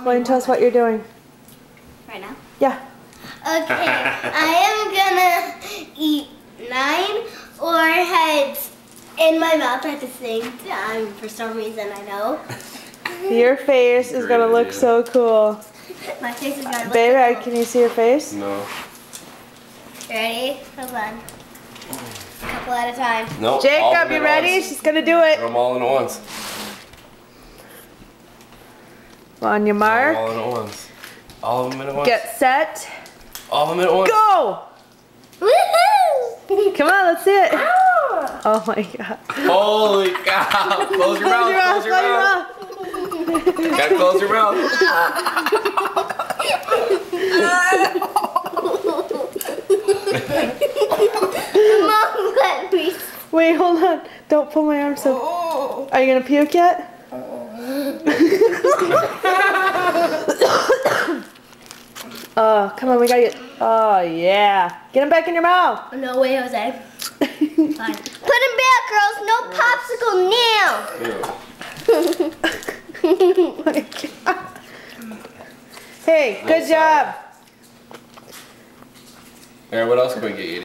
Why don't you tell us what you're doing? Right now? Yeah. Okay, I am gonna eat 9 foreheads in my mouth at the same time for some reason, I know. Your face is gonna look so cool. My face is gonna look Baby, cool. can you see your face? No. Ready? Hold on. A couple at a time. Nope. Jacob, you ready? She's gonna do it. Throw them all in at once. On your mark. All in at once. All of them in at once. Get set. All of them in at once. Go! Woohoo! Come on, let's see it. Ow! Oh my god. Holy cow! Close your mouth. Close your mouth. Gotta close your mouth. Mom, let me. Wait, hold on. Don't pull my arm so. Are you gonna puke yet? Oh, come on, we gotta get. Oh, yeah. Get him back in your mouth. No way, Jose. Fine. Put him back, girls. No popsicle now. Oh my God. Hey, good job. Alright, what else can we get you?